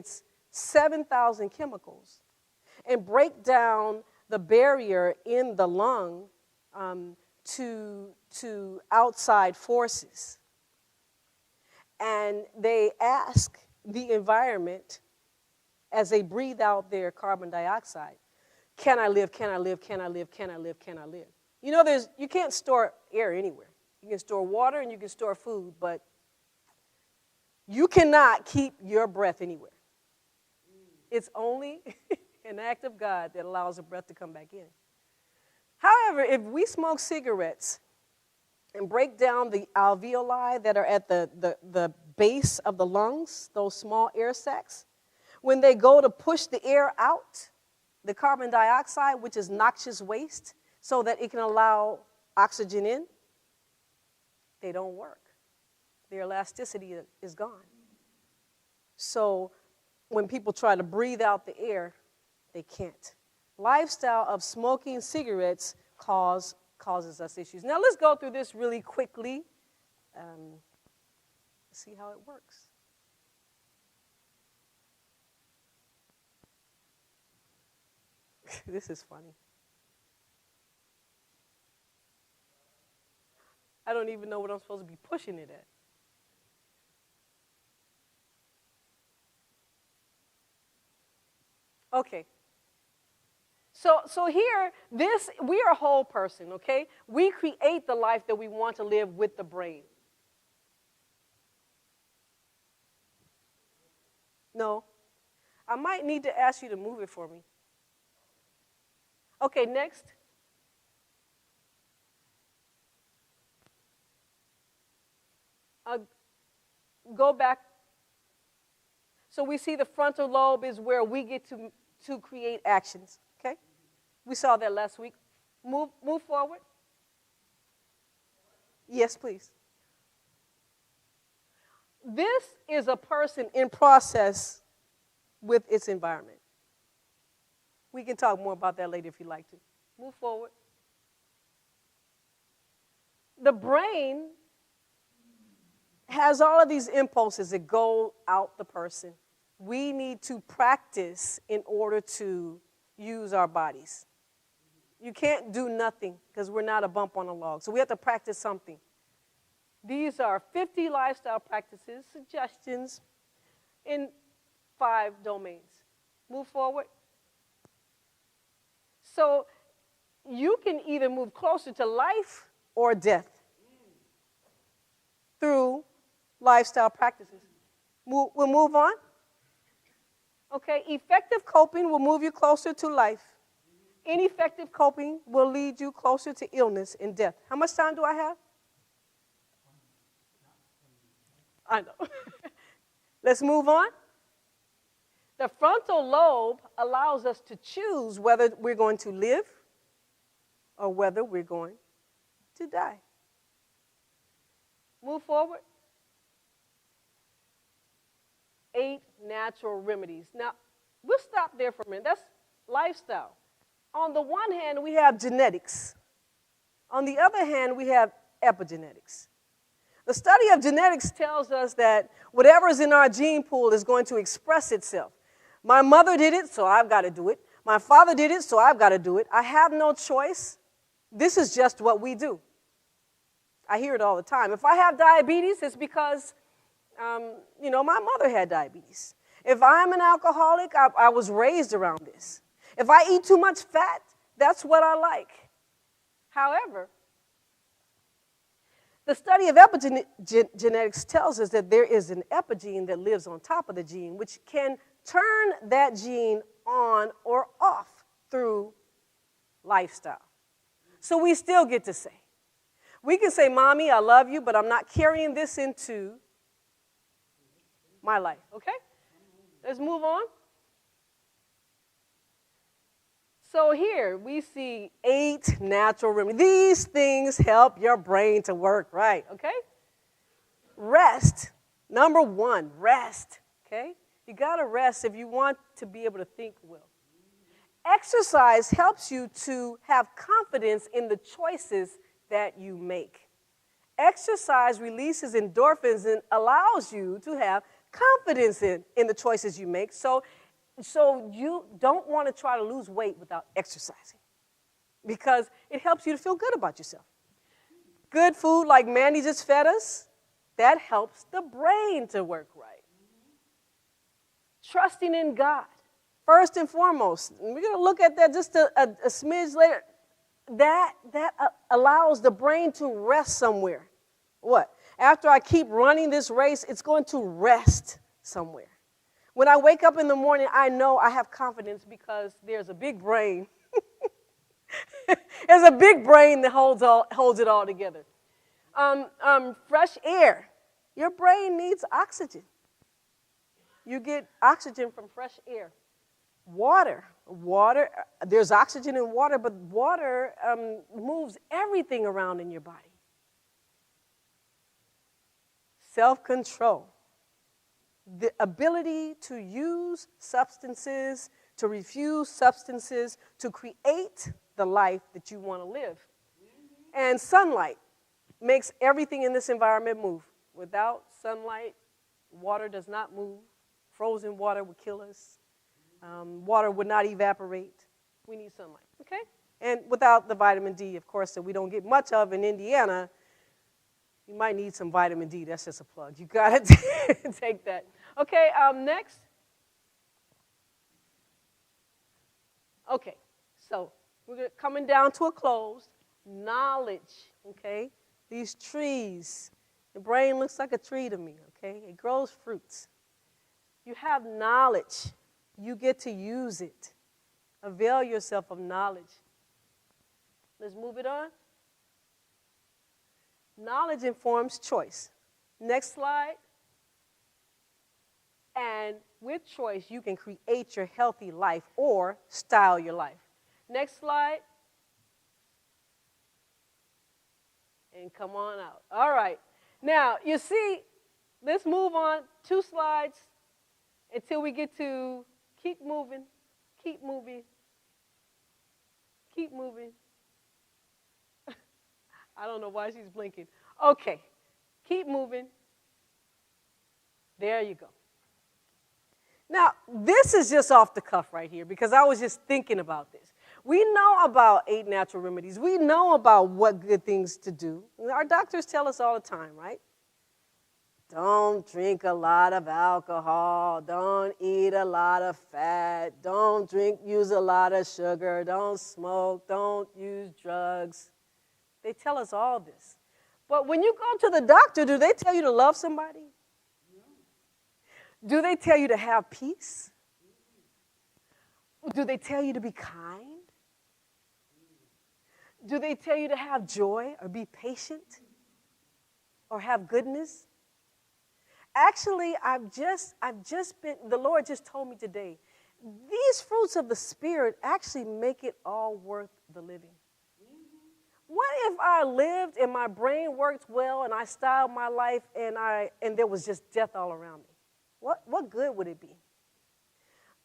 its 7,000 chemicals and break down the barrier in the lung to outside forces. And they ask the environment as they breathe out their carbon dioxide, can I live, can I live, can I live, can I live, can I live? You know, you can't store air anywhere. You can store water and you can store food, but you cannot keep your breath anywhere. It's only an act of God that allows the breath to come back in. However, if we smoke cigarettes and break down the alveoli that are at the base of the lungs, those small air sacs, when they go to push the air out, the carbon dioxide, which is noxious waste, so that it can allow oxygen in, they don't work. Their elasticity is gone. So when people try to breathe out the air, they can't. Lifestyle of smoking cigarettes causes us issues. Now let's go through this really quickly. See how it works. This is funny. I don't even know what I'm supposed to be pushing it at. Okay. So here, we are a whole person, okay? We create the life that we want to live with the brain. No. I might need to ask you to move it for me. Okay, next. Go back. So we see the frontal lobe is where we get to create actions, okay? We saw that last week. Move forward. Yes, please. This is a person in process with its environment. We can talk more about that later if you'd like to. Move forward. The brain has all of these impulses that go out the person. We need to practice in order to use our bodies. You can't do nothing because we're not a bump on a log. So we have to practice something. These are 50 lifestyle practices, suggestions in 5 domains. Move forward. So you can either move closer to life or death through lifestyle practices. We'll move on. Okay, effective coping will move you closer to life. Ineffective coping will lead you closer to illness and death. How much time do I have? I know. Let's move on. The frontal lobe allows us to choose whether we're going to live or whether we're going to die. Move forward. 8 natural remedies. Now, we'll stop there for a minute. That's lifestyle. On the one hand, we have genetics. On the other hand, we have epigenetics. The study of genetics tells us that whatever is in our gene pool is going to express itself. My mother did it, so I've got to do it. My father did it, so I've got to do it. I have no choice. This is just what we do. I hear it all the time. If I have diabetes, it's because, my mother had diabetes. If I'm an alcoholic, I was raised around this. If I eat too much fat, that's what I like. However, the study of epigenetics tells us that there is an epigene that lives on top of the gene, which can turn that gene on or off through lifestyle. So we still get to say. We can say, Mommy, I love you, but I'm not carrying this into my life, okay? Let's move on. So here we see 8 natural remedies. These things help your brain to work right, okay? Rest. Number 1, rest, okay? You got to rest if you want to be able to think well. Exercise helps you to have confidence in the choices that you make. Exercise releases endorphins and allows you to have confidence in the choices you make. So you don't want to try to lose weight without exercising because it helps you to feel good about yourself. Good food like Mandy just fed us, that helps the brain to work right. Trusting in God, first and foremost. And we're going to look at that just a smidge later. That allows the brain to rest somewhere. What? After I keep running this race, it's going to rest somewhere. When I wake up in the morning, I know I have confidence because there's a big brain. There's a big brain that holds it all together. Fresh air. Your brain needs oxygen. You get oxygen from fresh air. Water, there's oxygen in water, but water moves everything around in your body. Self-control, the ability to use substances, to refuse substances, to create the life that you want to live. And sunlight makes everything in this environment move. Without sunlight, water does not move. Frozen water would kill us. Water would not evaporate. We need sunlight, okay? And without the vitamin D, of course, that we don't get much of in Indiana, you might need some vitamin D. That's just a plug. You got to take that. Okay, next. Okay, so we're coming down to a close. Knowledge, okay? These trees, the brain looks like a tree to me, okay? It grows fruits. You have knowledge. You get to use it. Avail yourself of knowledge. Let's move it on. Knowledge informs choice. Next slide. And with choice, you can create your healthy life or style your life. Next slide. And come on out. All right. Now, you see, let's move on 2 slides until we get to keep moving, keep moving, keep moving. I don't know why she's blinking. Okay, keep moving. There you go. Now, this is just off the cuff right here because I was just thinking about this. We know about 8 natural remedies. We know about what good things to do. Our doctors tell us all the time, right? Don't drink a lot of alcohol. Don't eat a lot of fat. Don't use a lot of sugar. Don't smoke. Don't use drugs. They tell us all this. But when you go to the doctor, do they tell you to love somebody? Do they tell you to have peace? Do they tell you to be kind? Do they tell you to have joy or be patient or have goodness? Actually, the Lord just told me today, these fruits of the Spirit actually make it all worth the living. What if I lived and my brain worked well and I styled my life and there was just death all around me? What good would it be?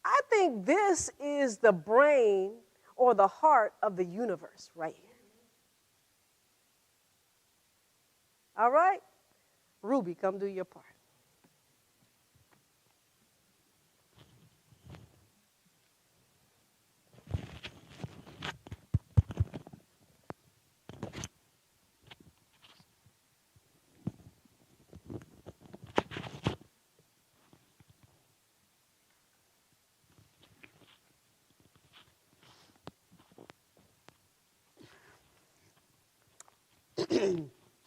I think this is the brain or the heart of the universe right here. All right? Ruby, come do your part.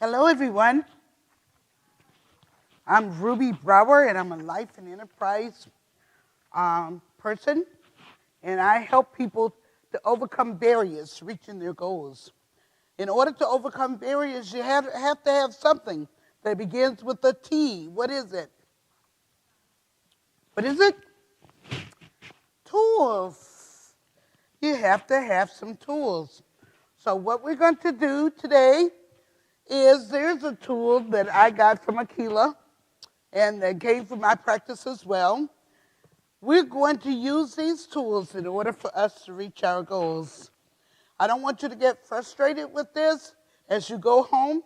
Hello, everyone. I'm Ruby Brower, and I'm a life and enterprise person, and I help people to overcome barriers reaching their goals. In order to overcome barriers, you have to have something that begins with a T. What is it? What is it? Tools. You have to have some tools. So what we're going to do today is there's a tool that I got from Akila and that came from my practice as well. We're going to use these tools in order for us to reach our goals. I don't want you to get frustrated with this as you go home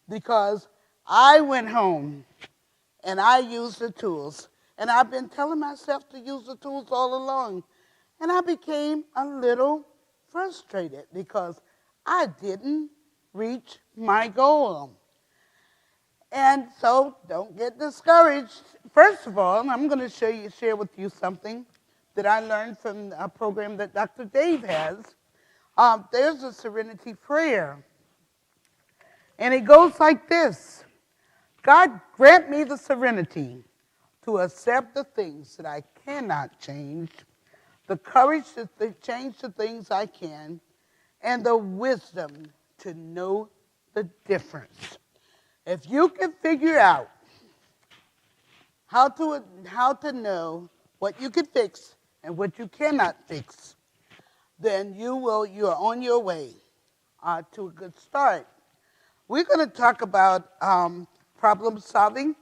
because I went home and I use the tools. And I've been telling myself to use the tools all along. And I became a little frustrated because I didn't reach my goal. And so don't get discouraged. First of all, I'm going to share with you something that I learned from a program that Dr. Dave has. There's a serenity prayer. And it goes like this. God, grant me the serenity to accept the things that I cannot change, the courage to change the things I can, and the wisdom to know the difference. If you can figure out how to know what you can fix and what you cannot fix, then you're on your way to a good start. We're going to talk about problem solving,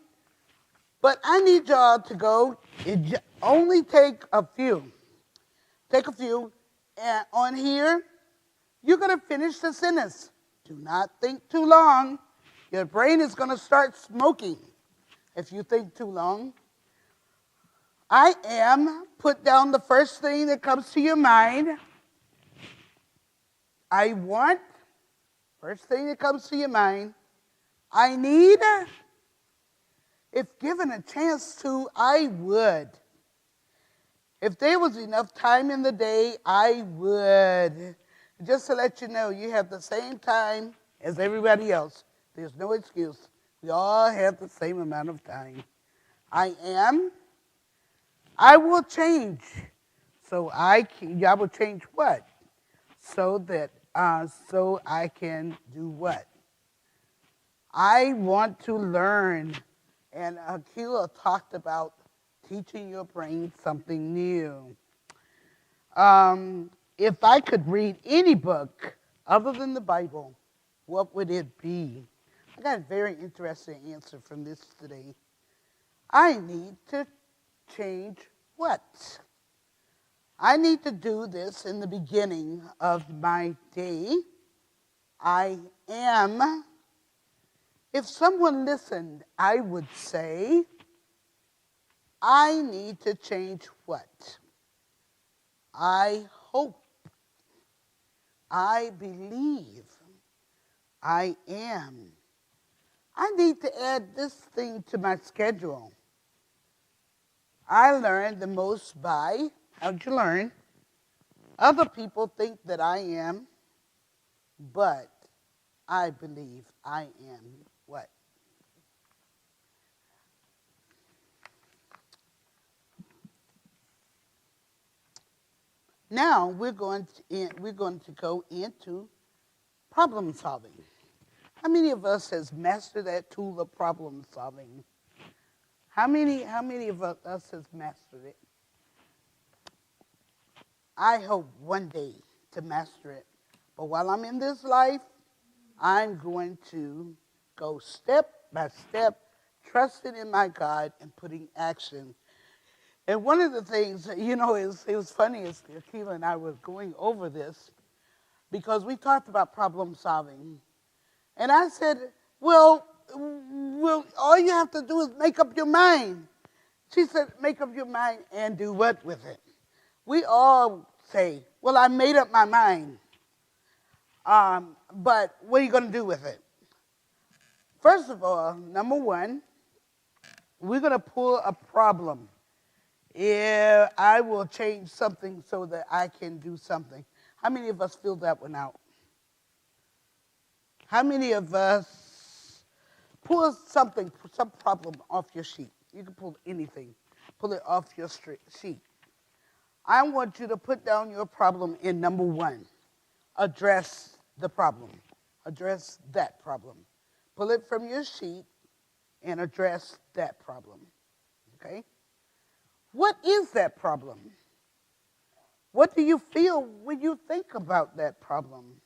but I need y'all to go. Only take a few. Take a few. And on here, you're going to finish the sentence. Do not think too long. Your brain is going to start smoking if you think too long. I am, put down the first thing that comes to your mind. I want, first thing that comes to your mind. I need, if given a chance to, I would. If there was enough time in the day, I would. Just to let you know, you have the same time as everybody else. There's no excuse. We all have the same amount of time. I am. I will change. So I will change what? So I can do what? I want to learn. And Akila talked about teaching your brain something new. If I could read any book other than the Bible, what would it be? I got a very interesting answer from this today. I need to change what? I need to do this in the beginning of my day. I am. If someone listened, I would say, I need to change what? I hope. I believe. I am. I need to add this thing to my schedule. I learn the most by, how'd you learn? Other people think that I am, but I believe I am what? Now we're going to go into problem solving. How many of us has mastered that tool of problem solving? How many of us has mastered it? I hope one day to master it. But while I'm in this life, I'm going to go step by step, trusting in my God and putting action. And one of the things, it was funny as Akila and I were going over this, because we talked about problem solving. And I said, well, all you have to do is make up your mind. She said, make up your mind and do what with it? We all say, well, I made up my mind. But what are you going to do with it? First of all, number one, we're going to pull a problem. Yeah, I will change something so that I can do something. How many of us filled that one out? How many of us pull some problem off your sheet? You can pull anything. Pull it off your sheet. I want you to put down your problem in number one. Address the problem. Address that problem. Pull it from your sheet and address that problem. Okay? What is that problem? What do you feel when you think about that problem?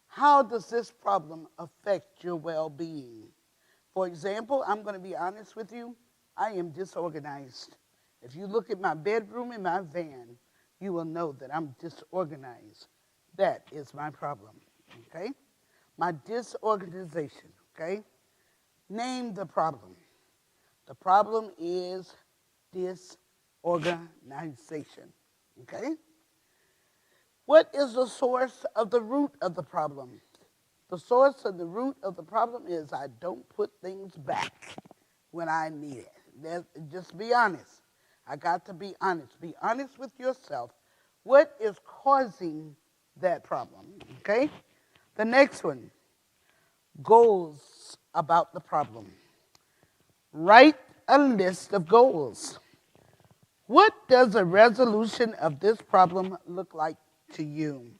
How does this problem affect your well-being? For example, I'm going to be honest with you. I am disorganized. If you look at my bedroom and my van, you will know that I'm disorganized. That is my problem, okay? My disorganization, okay? Name the problem. The problem is disorganization. Okay? What is the source of the root of the problem? The source of the root of the problem is I don't put things back when I need it. Just be honest. I got to be honest. Be honest with yourself. What is causing that problem? Okay? The next one, goals about the problem. Write a list of goals. What does a resolution of this problem look like to you?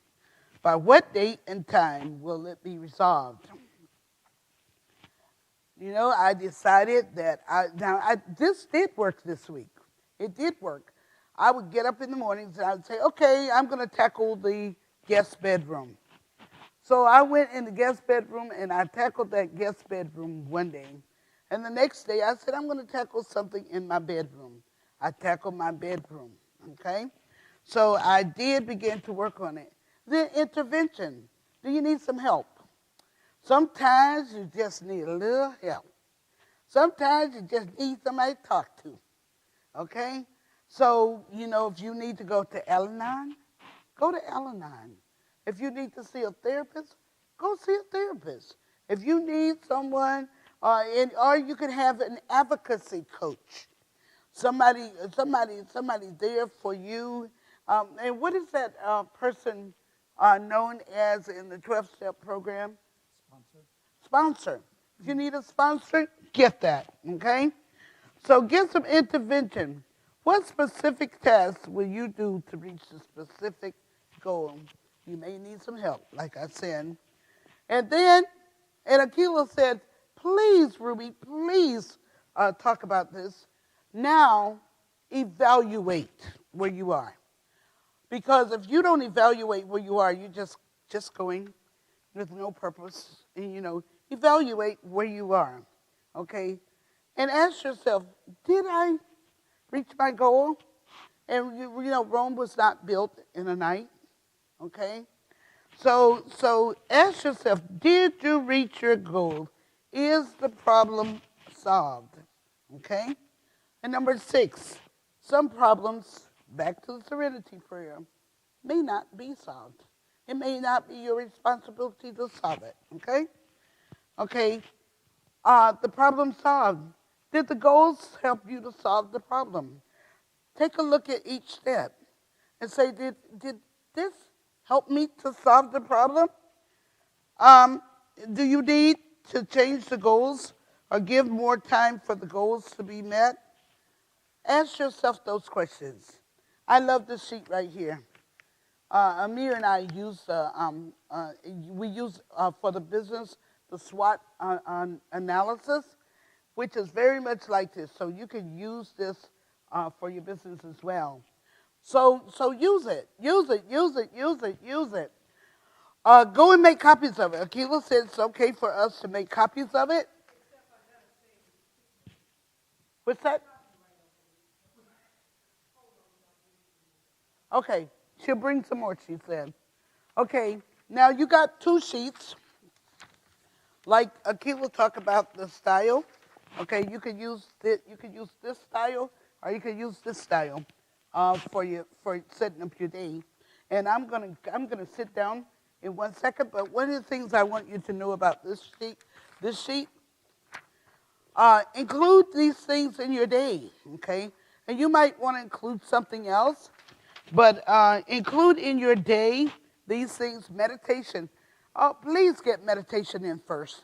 By what date and time will it be resolved? You know, I decided that this did work this week. It did work. I would get up in the mornings and I would say, okay, I'm going to tackle the guest bedroom. So I went in the guest bedroom and I tackled that guest bedroom one day. And the next day I said, I'm going to tackle something in my bedroom. I tackled my bedroom, okay? So I did begin to work on it. Then intervention. Do you need some help? Sometimes you just need a little help. Sometimes you just need somebody to talk to, okay? So, you know, if you need to go to Al-Anon, go to Al-Anon. If you need to see a therapist, go see a therapist. If you need someone, or you can have an advocacy coach. Somebody there for you. And what is that person known as in the 12-step program? Sponsor. If you need a sponsor, get that, okay? So get some intervention. What specific tasks will you do to reach the specific goal? You may need some help, like I said. And then, and Akila said, please, Ruby, please talk about this. Now, evaluate where you are. Because if you don't evaluate where you are, you're just going with no purpose. And, you know, evaluate where you are, okay? And ask yourself, did I reach my goal? And, you know, Rome was not built in a night, okay? So ask yourself, did you reach your goal? Is the problem solved, okay? And number 6, some problems, back to the serenity prayer, may not be solved. It may not be your responsibility to solve it, okay? Okay, the problem solved. Did the goals help you to solve the problem? Take a look at each step and say, did this help me to solve the problem? Do you need to change the goals or give more time for the goals to be met? Ask yourself those questions. I love this sheet right here. Amir and I use for the business the SWOT analysis, which is very much like this. So you can use this for your business as well. So use it. Go and make copies of it. Akila said it's okay for us to make copies of it. What's that? Okay, she'll bring some more, she said. Okay, now you got 2 sheets. Like Akila talked about the style. Okay, you could use this style, or you could use this style for setting up your day. And I'm gonna sit down in 1 second. But one of the things I want you to know about this sheet, include these things in your day. Okay, and you might want to include something else, but include in your day these things. Meditation. Please get meditation in first.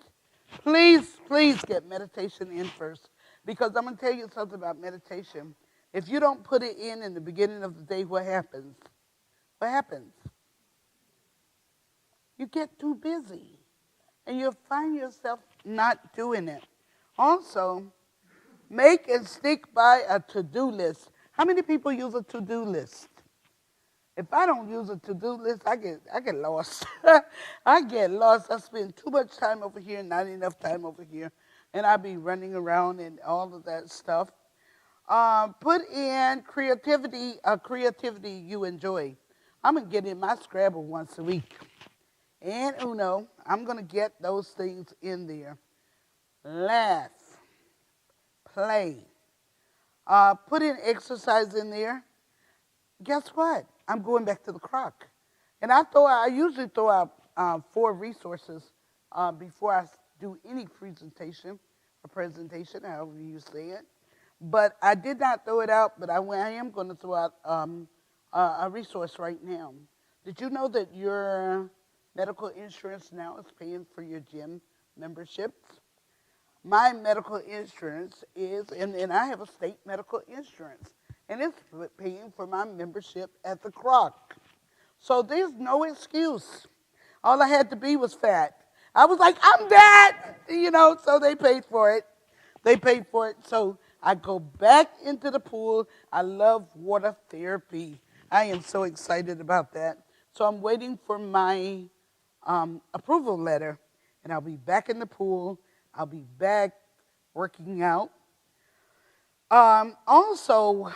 Please get meditation in first. Because I'm going to tell you something about meditation. If you don't put it in the beginning of the day, what happens? What happens? You get too busy. And you'll find yourself not doing it. Also, make and stick by a to-do list. How many people use a to-do list? If I don't use a to-do list, I get lost. I get lost. I spend too much time over here, not enough time over here, and I be running around and all of that stuff. Put in creativity you enjoy. I'm gonna get in my Scrabble once a week, and Uno. I'm gonna get those things in there. Laugh, play. Put in exercise in there. Guess what? I'm going back to the crock. And I usually throw out 4 resources before I do any presentation or presentation, however you say it. But I did not throw it out, but I am going to throw out a resource right now. Did you know that your medical insurance now is paying for your gym memberships? My medical insurance is, and I have a state medical insurance, and it's paying for my membership at the Croc. So there's no excuse. All I had to be was fat. I was like, I'm fat, so they paid for it. They paid for it. So I go back into the pool. I love water therapy. I am so excited about that. So I'm waiting for my approval letter, and I'll be back in the pool. I'll be back working out. Also,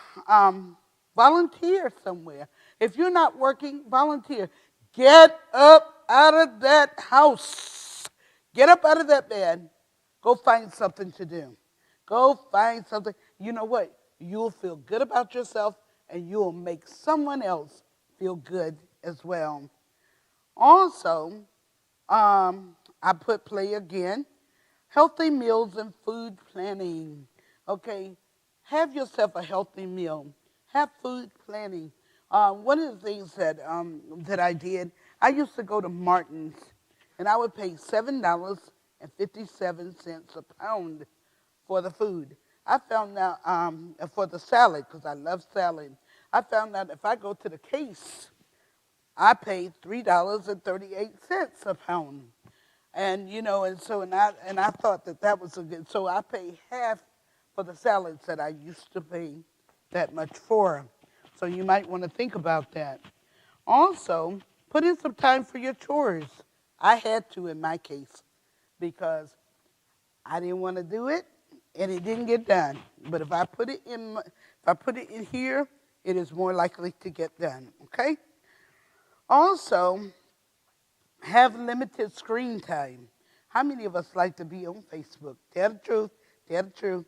volunteer somewhere. If you're not working, volunteer. Get up out of that house. Get up out of that bed. Go find something to do. Go find something. You know what? You'll feel good about yourself, and you'll make someone else feel good as well. Also, I put play again. Healthy meals and food planning. Okay, have yourself a healthy meal. Have food planning. One of the things that I did, I used to go to Martin's, and I would pay $7.57 a pound for the food. I found out for the salad, because I love salad. I found out if I go to the Case, I pay $3.38 a pound. And I thought that was a good. So I pay half for the salads that I used to pay that much for. So you might want to think about that. Also, put in some time for your chores. I had to in my case because I didn't want to do it and it didn't get done. But if I put it in here, it is more likely to get done. Okay. Also, have limited screen time. How many of us like to be on Facebook? Tell the truth. Tell the truth.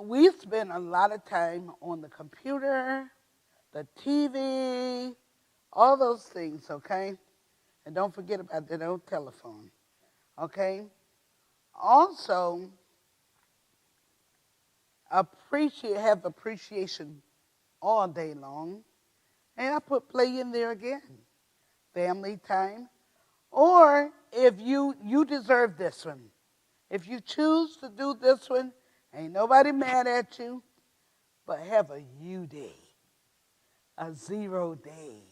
We spend a lot of time on the computer, the TV, all those things, okay? And don't forget about that old telephone, okay? Also, have appreciation all day long. And I put play in there again. Family time, or if you deserve this one. If you choose to do this one, ain't nobody mad at you, but have a you day, a 0 day,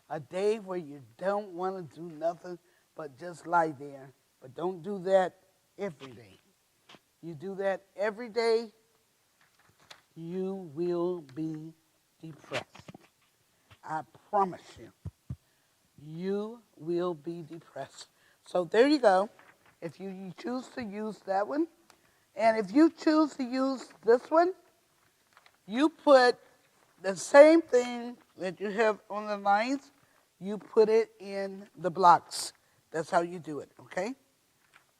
a day where you don't want to do nothing but just lie there. But don't do that every day. You do that every day, you will be depressed. I promise you. You will be depressed. So there you go. If you choose to use that one, and if you choose to use this one, you put the same thing that you have on the lines, you put it in the blocks. That's how you do it, okay?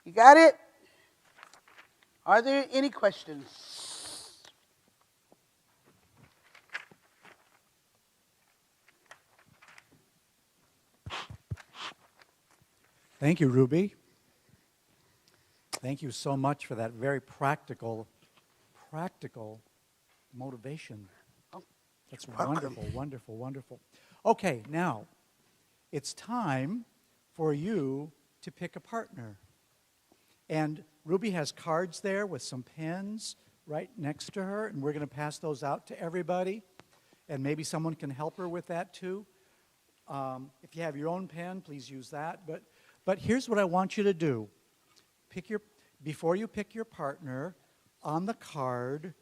You got it? Are there any questions? Thank you, Ruby. Thank you so much for that very practical motivation. Oh, that's wonderful, wonderful, wonderful. Okay, now it's time for you to pick a partner. And Ruby has cards there with some pens right next to her, and we're going to pass those out to everybody. And maybe someone can help her with that too. If you have your own pen, please use that. But here's what I want you to do. Before you pick your partner, on the card,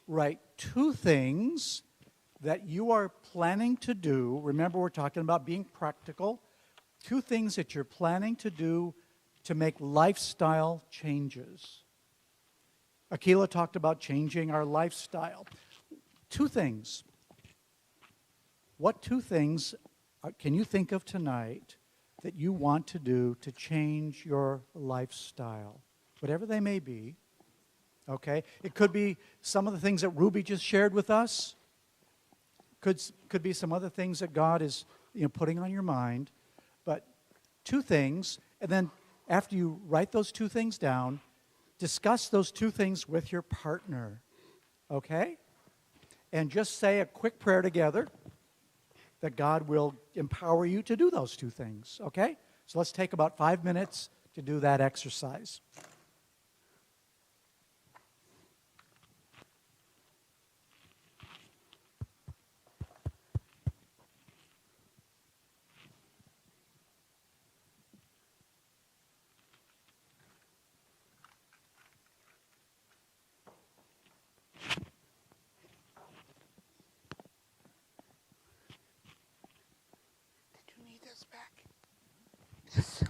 write 2 things that you are planning to do. Remember, we're talking about being practical. 2 things that you're planning to do to make lifestyle changes. Akila talked about changing our lifestyle. 2 things. What 2 things can you think of tonight that you want to do to change your lifestyle? Whatever they may be. Okay? It could be some of the things that Ruby just shared with us. Could be some other things that God is, putting on your mind. But two things, and then after you write those two things down, discuss those two things with your partner. Okay? And just say a quick prayer together that God will empower you to do those two things. Okay? So let's take about 5 minutes to do that exercise. Did you need this back? Yes.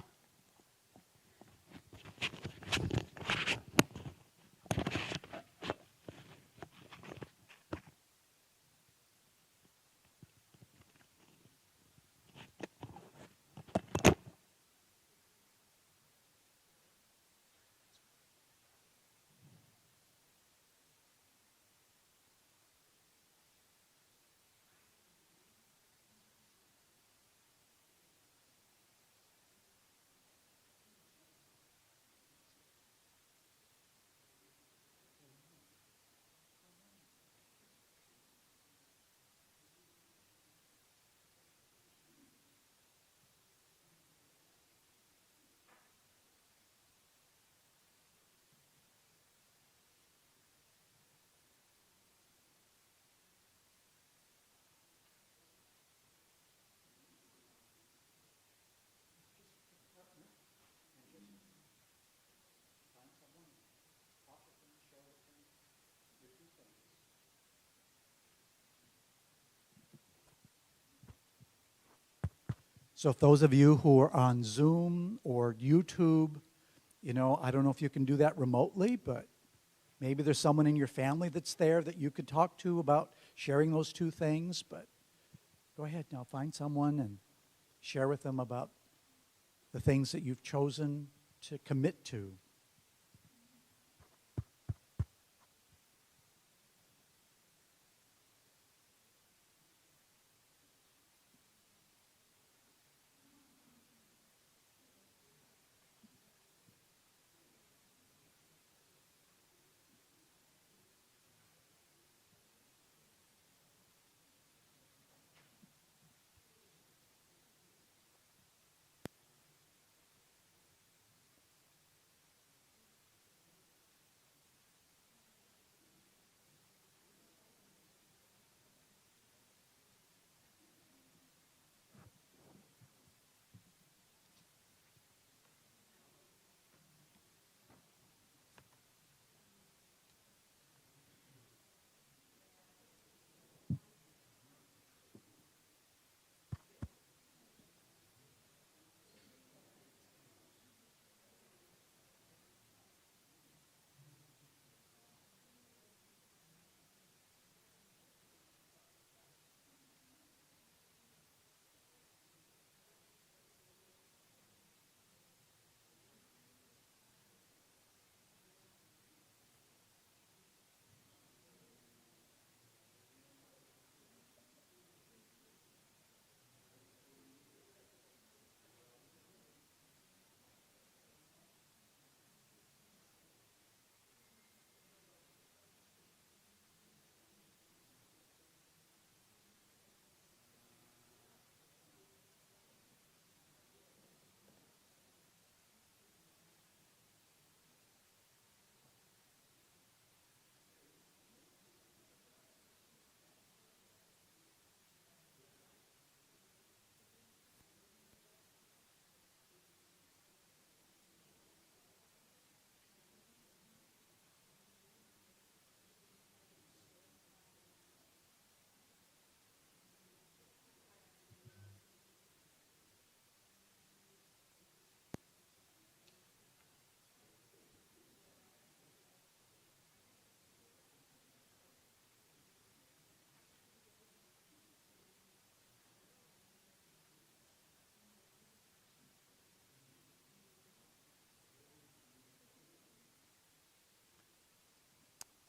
So if those of you who are on Zoom or YouTube, I don't know if you can do that remotely, but maybe there's someone in your family that's there that you could talk to about sharing those two things. But go ahead now, find someone and share with them about the things that you've chosen to commit to.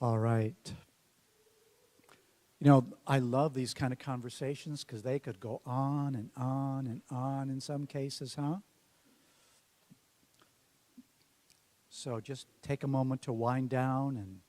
All right. You know, I love these kind of conversations because they could go on and on and on in some cases, huh? So just take a moment to wind down and